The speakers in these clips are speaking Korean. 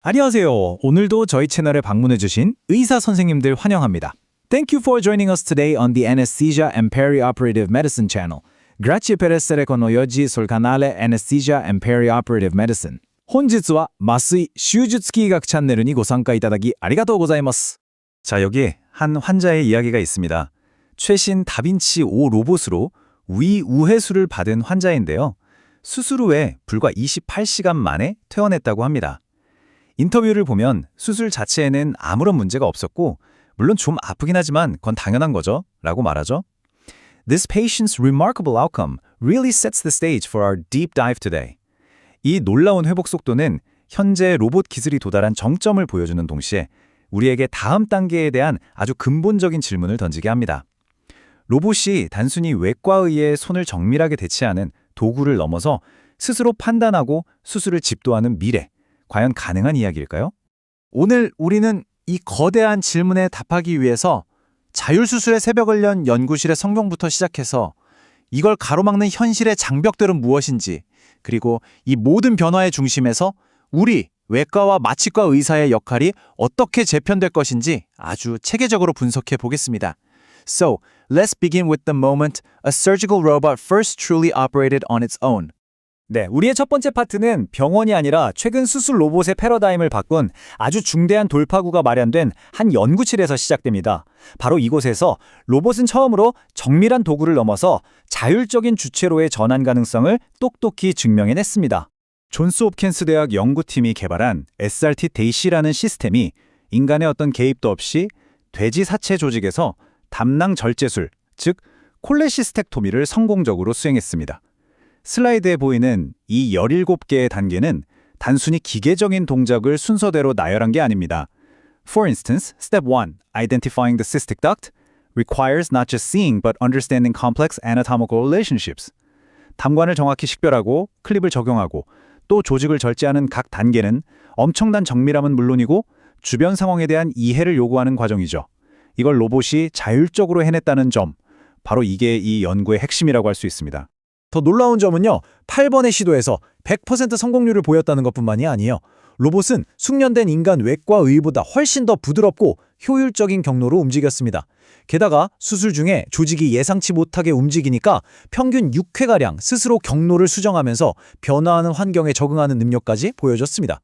안녕하세요. 오늘도 저희 채널에 방문해주신 의사 선생님들 환영합니다. Thank you for joining us today on the Anesthesia and Perioperative Medicine channel. Grazie per essere con noi oggi sul canale Anesthesia and Perioperative Medicine. 本日は麻酔手術器医学チャンネルにご参加いただきありがとうございます. 자, 여기 한 환자의 이야기가 있습니다. 최신 다빈치 5 로봇으로 위우해수를 받은 환자인데요. 수술 후에 불과 28시간 만에 퇴원했다고 합니다. 인터뷰를 보면 수술 자체에는 아무런 문제가 없었고 물론 좀 아프긴 하지만 그건 당연한 거죠 라고 말하죠. This patient's remarkable outcome really sets the stage for our deep dive today. 이 놀라운 회복 속도는 현재 로봇 기술이 도달한 정점을 보여주는 동시에 우리에게 다음 단계에 대한 아주 근본적인 질문을 던지게 합니다. 로봇이 단순히 외과의의 손을 정밀하게 대체하는 도구를 넘어서 스스로 판단하고 수술을 집도하는 미래, 과연 가능한 이야기일까요? 오늘 우리는 이 거대한 질문에 답하기 위해서 자율수술의 새벽을 연 연구실의 성공부터 시작해서 이걸 가로막는 현실의 장벽들은 무엇인지, 그리고 이 모든 변화의 중심에서 우리 외과와 마취과 의사의 역할이 어떻게 재편될 것인지 아주 체계적으로 분석해 보겠습니다. So, let's begin with the moment a surgical robot first truly operated on its own. 네, 우리의 첫 번째 파트는 병원이 아니라 최근 수술 로봇의 패러다임을 바꾼 아주 중대한 돌파구가 마련된 한 연구실에서 시작됩니다. 바로 이곳에서 로봇은 처음으로 정밀한 도구를 넘어서 자율적인 주체로의 전환 가능성을 똑똑히 증명해냈습니다. 존스 홉킨스 대학 연구팀이 개발한 SRT 데이시라는 시스템이 인간의 어떤 개입도 없이 돼지 사체 조직에서 담낭 절제술, 즉 콜레시스텍토미를 성공적으로 수행했습니다. 슬라이드에 보이는 이 17개의 단계는 단순히 기계적인 동작을 순서대로 나열한 게 아닙니다. For instance, Step 1, Identifying the cystic duct, requires not just seeing but understanding complex anatomical relationships. 담관을 정확히 식별하고 클립을 적용하고 또 조직을 절제하는 각 단계는 엄청난 정밀함은 물론이고 주변 상황에 대한 이해를 요구하는 과정이죠. 이걸 로봇이 자율적으로 해냈다는 점, 바로 이게 이 연구의 핵심이라고 할 수 있습니다. 더 놀라운 점은요, 8번의 시도에서 100% 성공률을 보였다는 것뿐만이 아니에요. 로봇은 숙련된 인간 외과의보다 훨씬 더 부드럽고 효율적인 경로로 움직였습니다. 게다가 수술 중에 조직이 예상치 못하게 움직이니까 평균 6회가량 스스로 경로를 수정하면서 변화하는 환경에 적응하는 능력까지 보여줬습니다.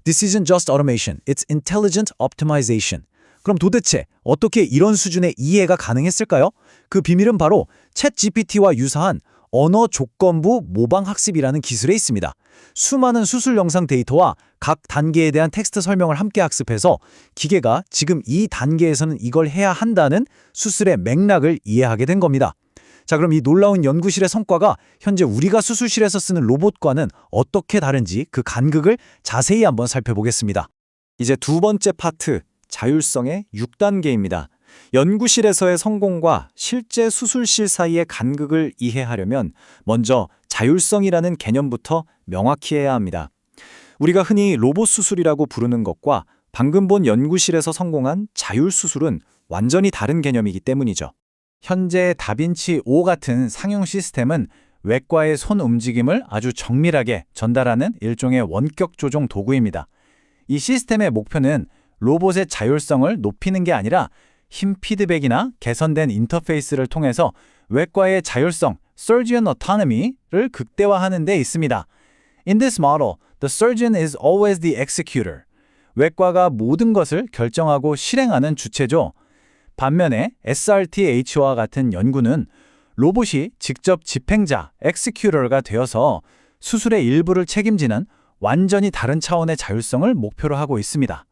This isn't just automation, it's intelligent optimization. 그럼 도대체 어떻게 이런 수준의 이해가 가능했을까요? 그 비밀은 바로 챗GPT와 유사한 언어 조건부 모방 학습이라는 기술에 있습니다. 수많은 수술 영상 데이터와 각 단계에 대한 텍스트 설명을 함께 학습해서 기계가 지금 이 단계에서는 이걸 해야 한다는 수술의 맥락을 이해하게 된 겁니다. 자, 그럼 이 놀라운 연구실의 성과가 현재 우리가 수술실에서 쓰는 로봇과는 어떻게 다른지 그 간극을 자세히 한번 살펴보겠습니다. 이제 두 번째 파트, 자율성의 6단계입니다. 연구실에서의 성공과 실제 수술실 사이의 간극을 이해하려면 먼저 자율성이라는 개념부터 명확히 해야 합니다. 우리가 흔히 로봇 수술이라고 부르는 것과 방금 본 연구실에서 성공한 자율수술은 완전히 다른 개념이기 때문이죠. 현재 다빈치 5 같은 상용 시스템은 외과의 손 움직임을 아주 정밀하게 전달하는 일종의 원격 조종 도구입니다. 이 시스템의 목표는 로봇의 자율성을 높이는 게 아니라 힘 피드백이나 개선된 인터페이스를 통해서 외과의 자율성, surgeon autonomy를 극대화하는 데 있습니다. In this model, the surgeon is always the executor. 외과가 모든 것을 결정하고 실행하는 주체죠. 반면에 SRT-H와 같은 연구는 로봇이 직접 집행자, executor가 되어서 수술의 일부를 책임지는 완전히 다른 차원의 자율성을 목표로 하고 있습니다.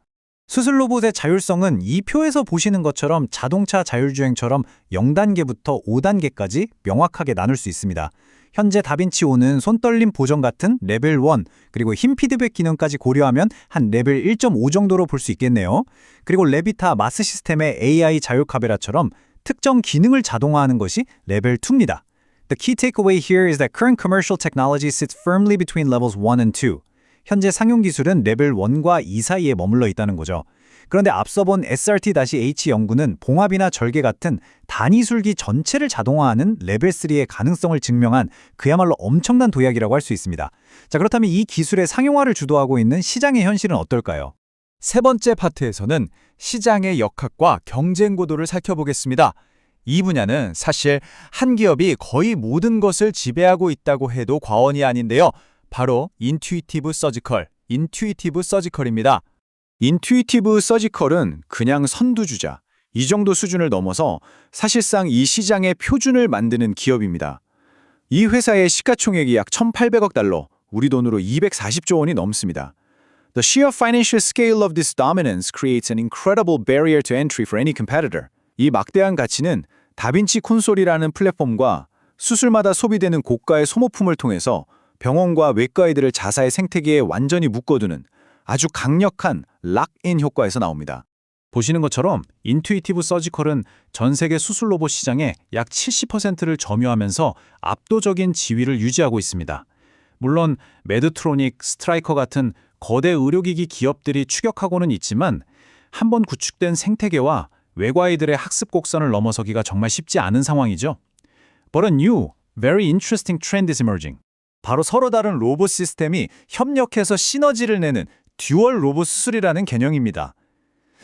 수술 로봇의 자율성은 이 표에서 보시는 것처럼 자동차 자율주행처럼 0단계부터 5단계까지 명확하게 나눌 수 있습니다. 현재 다빈치 5는 손떨림 보정 같은 레벨 1, 그리고 힘 피드백 기능까지 고려하면 한 레벨 1.5 정도로 볼 수 있겠네요. 그리고 레비타 마스 시스템의 AI 자율 카메라처럼 특정 기능을 자동화하는 것이 레벨 2입니다. The key takeaway here is that current commercial technology sits firmly between levels 1 and 2. 현재 상용 기술은 레벨 1과 2 사이에 머물러 있다는 거죠. 그런데 앞서 본 SRT-H 연구는 봉합이나 절개 같은 단위술기 전체를 자동화하는 레벨 3의 가능성을 증명한 그야말로 엄청난 도약이라고 할 수 있습니다. 자, 그렇다면 이 기술의 상용화를 주도하고 있는 시장의 현실은 어떨까요? 세 번째 파트에서는 시장의 역학과 경쟁 구도를 살펴보겠습니다. 이 분야는 사실 한 기업이 거의 모든 것을 지배하고 있다고 해도 과언이 아닌데요. 바로 인투이티브 서지컬입니다. 인투이티브 서지컬은 그냥 선두주자, 이 정도 수준을 넘어서 사실상 이 시장의 표준을 만드는 기업입니다. 이 회사의 시가총액이 약 1,800억 달러, 우리 돈으로 240조 원이 넘습니다. The sheer financial scale of this dominance creates an incredible barrier to entry for any competitor. 이 막대한 가치는 다빈치 콘솔이라는 플랫폼과 수술마다 소비되는 고가의 소모품을 통해서 병원과 외과의들을 자사의 생태계에 완전히 묶어두는 아주 강력한 락인 효과에서 나옵니다. 보시는 것처럼 인투이티브 서지컬은 전 세계 수술 로봇 시장의 약 70%를 점유하면서 압도적인 지위를 유지하고 있습니다. 물론 메드트로닉, 스트라이커 같은 거대 의료기기 기업들이 추격하고는 있지만 한번 구축된 생태계와 외과의들의 학습 곡선을 넘어서기가 정말 쉽지 않은 상황이죠. But a new, very interesting trend is emerging. 바로 서로 다른 로봇 시스템이 협력해서 시너지를 내는 듀얼 로봇 수술이라는 개념입니다.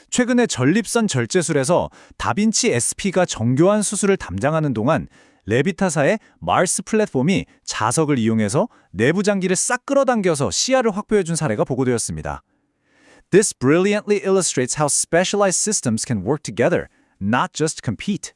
최근에 전립선 절제술에서 다빈치 SP가 정교한 수술을 담당하는 동안 레비타사의 마르스 플랫폼이 자석을 이용해서 내부 장기를 싹 끌어당겨서 시야를 확보해준 사례가 보고되었습니다. This brilliantly illustrates how specialized systems can work together, not just compete.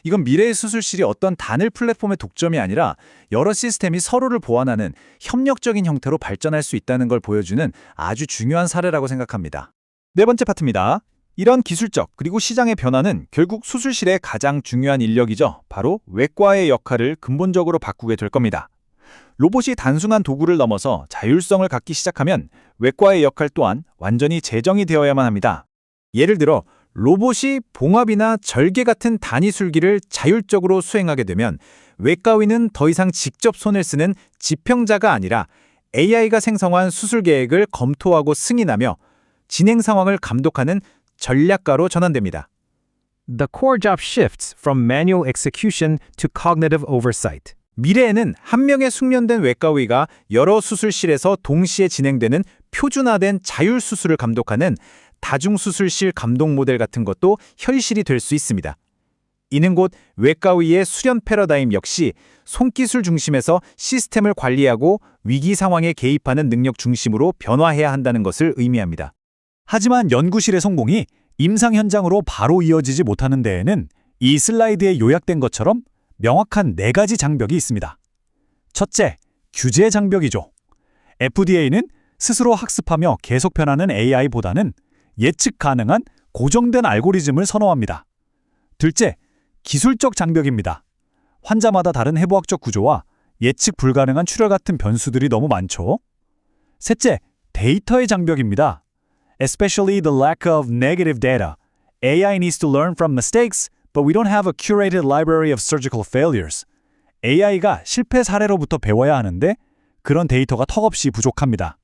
이건 미래의 수술실이 어떤 단일 플랫폼의 독점이 아니라 여러 시스템이 서로를 보완하는 협력적인 형태로 발전할 수 있다는 걸 보여주는 아주 중요한 사례라고 생각합니다. 네 번째 파트입니다. 이런 기술적 그리고 시장의 변화는 결국 수술실의 가장 중요한 인력이죠. 바로 외과의 역할을 근본적으로 바꾸게 될 겁니다. 로봇이 단순한 도구를 넘어서 자율성을 갖기 시작하면 외과의 역할 또한 완전히 재정이 되어야만 합니다. 예를 들어 로봇이 봉합이나 절개 같은 단위술기를 자율적으로 수행하게 되면 외과의는 더 이상 직접 손을 쓰는 지평자가 아니라 AI가 생성한 수술 계획을 검토하고 승인하며 진행 상황을 감독하는 전략가로 전환됩니다. The core job shifts from manual execution to cognitive oversight. 미래에는 한 명의 숙련된 외과의가 여러 수술실에서 동시에 진행되는 표준화된 자율수술을 감독하는 다중수술실 감독 모델 같은 것도 현실이 될 수 있습니다. 이는 곧 외과의의 수련 패러다임 역시 손기술 중심에서 시스템을 관리하고 위기 상황에 개입하는 능력 중심으로 변화해야 한다는 것을 의미합니다. 하지만 연구실의 성공이 임상 현장으로 바로 이어지지 못하는 데에는 이 슬라이드에 요약된 것처럼 명확한 4가지 장벽이 있습니다. 첫째, 규제 장벽이죠. FDA는 스스로 학습하며 계속 변하는 AI보다는 예측 가능한 고정된 알고리즘을 선호합니다. 둘째, 기술적 장벽입니다. 환자마다 다른 해부학적 구조와 예측 불가능한 출혈 같은 변수들이 너무 많죠. 셋째, 데이터의 장벽입니다. Especially the lack of negative data. AI needs to learn from mistakes, but we don't have a curated library of surgical failures. AI가 실패 사례로부터 배워야 하는데 그런 데이터가 턱없이 부족합니다.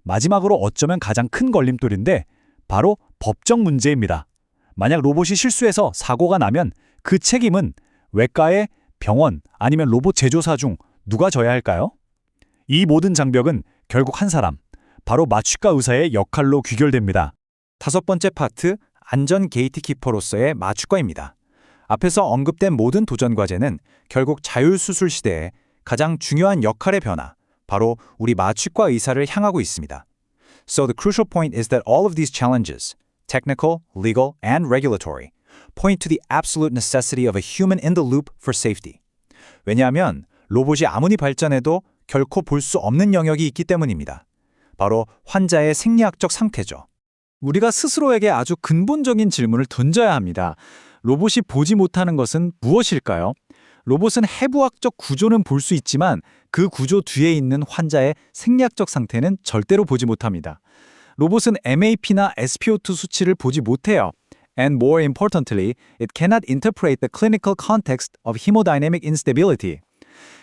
마지막으로 어쩌면 가장 큰 걸림돌인데 바로 법적 문제입니다. 만약 로봇이 실수해서 사고가 나면 그 책임은 외과의 병원 아니면 로봇 제조사 중 누가 져야 할까요? 이 모든 장벽은 결국 한 사람, 바로 마취과 의사의 역할로 귀결됩니다. 다섯 번째 파트, 안전 게이트키퍼로서의 마취과입니다. 앞에서 언급된 모든 도전 과제는 결국 자율수술 시대에 가장 중요한 역할의 변화, 바로 우리 마취과 의사를 향하고 있습니다. So the crucial point is that all of these challenges, technical, legal, and regulatory, point to the absolute necessity of a human in the loop for safety. 왜냐하면 로봇이 아무리 발전해도 결코 볼 수 없는 영역이 있기 때문입니다. 바로 환자의 생리학적 상태죠. 우리가 스스로에게 아주 근본적인 질문을 던져야 합니다. 로봇이 보지 못하는 것은 무엇일까요? 로봇은 해부학적 구조는 볼 수 있지만 그 구조 뒤에 있는 환자의 생리학적 상태는 절대로 보지 못합니다. 로봇은 MAP나 SpO2 수치를 보지 못해요. And more importantly, it cannot interpret the clinical context of hemodynamic instability.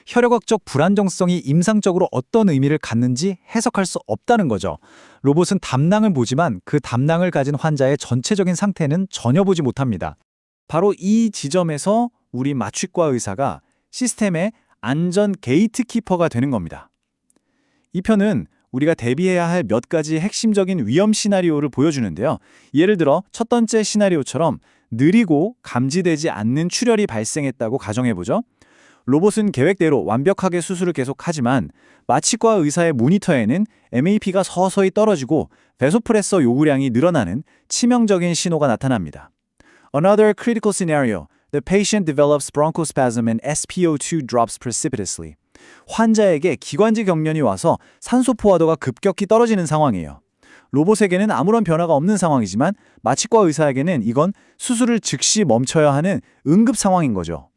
혈액학적 불안정성이 임상적으로 어떤 의미를 갖는지 해석할 수 없다는 거죠. 로봇은 담낭을 보지만 그 담낭을 가진 환자의 전체적인 상태는 전혀 보지 못합니다. 바로 이 지점에서 우리 마취과 의사가 시스템의 안전 게이트키퍼가 되는 겁니다. 이 편은 우리가 대비해야 할 몇 가지 핵심적인 위험 시나리오를 보여주는데요. 예를 들어 첫 번째 시나리오처럼 느리고 감지되지 않는 출혈이 발생했다고 가정해보죠. 로봇은 계획대로 완벽하게 수술을 계속하지만 마취과 의사의 모니터에는 MAP가 서서히 떨어지고 베소프레서 요구량이 늘어나는 치명적인 신호가 나타납니다. Another critical scenario, the patient develops bronchospasm and SpO2 drops precipitously. 환자에게 기관지 경련이 와서 산소 포화도가 급격히 떨어지는 상황이에요. 로봇에게는 아무런 변화가 없는 상황이지만 마취과 의사에게는 이건 수술을 즉시 멈춰야 하는 응급 상황인 거죠.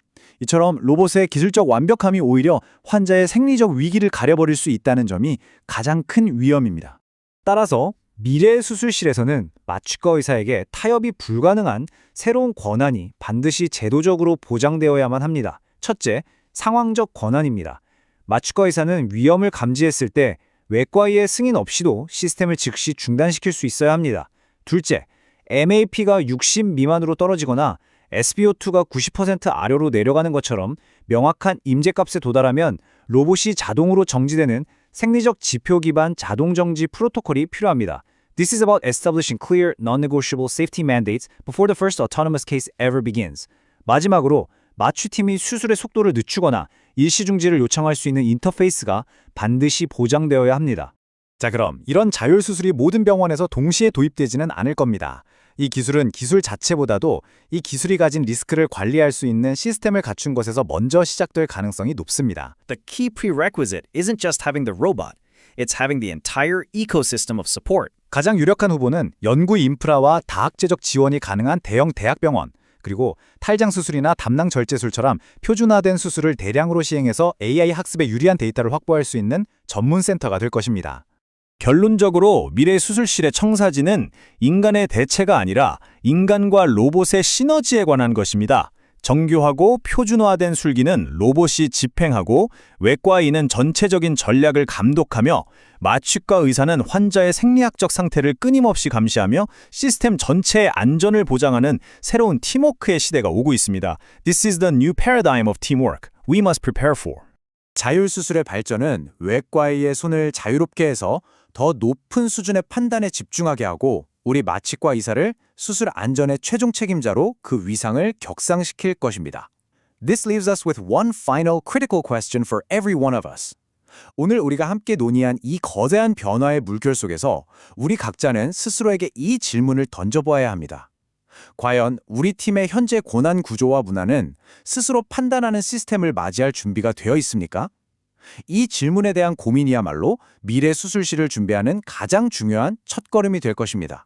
이처럼 로봇의 기술적 완벽함이 오히려 환자의 생리적 위기를 가려버릴 수 있다는 점이 가장 큰 위험입니다. 따라서 미래의 수술실에서는 마취과 의사에게 타협이 불가능한 새로운 권한이 반드시 제도적으로 보장되어야만 합니다. 첫째, 상황적 권한입니다. 마취과 의사는 위험을 감지했을 때 외과의의 승인 없이도 시스템을 즉시 중단시킬 수 있어야 합니다. 둘째, MAP가 60 미만으로 떨어지거나 SpO2가 90% 아래로 내려가는 것처럼 명확한 임제값에 도달하면 로봇이 자동으로 정지되는 생리적 지표 기반 자동 정지 프로토콜이 필요합니다. This is about establishing clear, non-negotiable safety mandates before the first autonomous case ever begins. 마지막으로 마취팀이 수술의 속도를 늦추거나 일시중지를 요청할 수 있는 인터페이스가 반드시 보장되어야 합니다. 자, 그럼 이런 자율 수술이 모든 병원에서 동시에 도입되지는 않을 겁니다. 이 기술은 기술 자체보다도 이 기술이 가진 리스크를 관리할 수 있는 시스템을 갖춘 것에서 먼저 시작될 가능성이 높습니다. The key prerequisite isn't just having the robot, it's having the entire ecosystem of support. 가장 유력한 후보는 연구 인프라와 다학제적 지원이 가능한 대형 대학병원, 그리고 탈장 수술이나 담낭 절제술처럼 표준화된 수술을 대량으로 시행해서 AI 학습에 유리한 데이터를 확보할 수 있는 전문 센터가 될 것입니다. 결론적으로 미래 수술실의 청사진은 인간의 대체가 아니라 인간과 로봇의 시너지에 관한 것입니다. 정교하고 표준화된 술기는 로봇이 집행하고 외과의는 전체적인 전략을 감독하며 마취과 의사는 환자의 생리학적 상태를 끊임없이 감시하며 시스템 전체의 안전을 보장하는 새로운 팀워크의 시대가 오고 있습니다. This is the new paradigm of teamwork we must prepare for. 자율수술의 발전은 외과의의 손을 자유롭게 해서 더 높은 수준의 판단에 집중하게 하고 우리 마취과 의사를 수술 안전의 최종 책임자로 그 위상을 격상시킬 것입니다. This leaves us with one final critical question for every one of us. 오늘 우리가 함께 논의한 이 거대한 변화의 물결 속에서 우리 각자는 스스로에게 이 질문을 던져보아야 합니다. 과연 우리 팀의 현재 권한 구조와 문화는 스스로 판단하는 시스템을 맞이할 준비가 되어 있습니까? 이 질문에 대한 고민이야말로 미래 수술실을 준비하는 가장 중요한 첫걸음이 될 것입니다.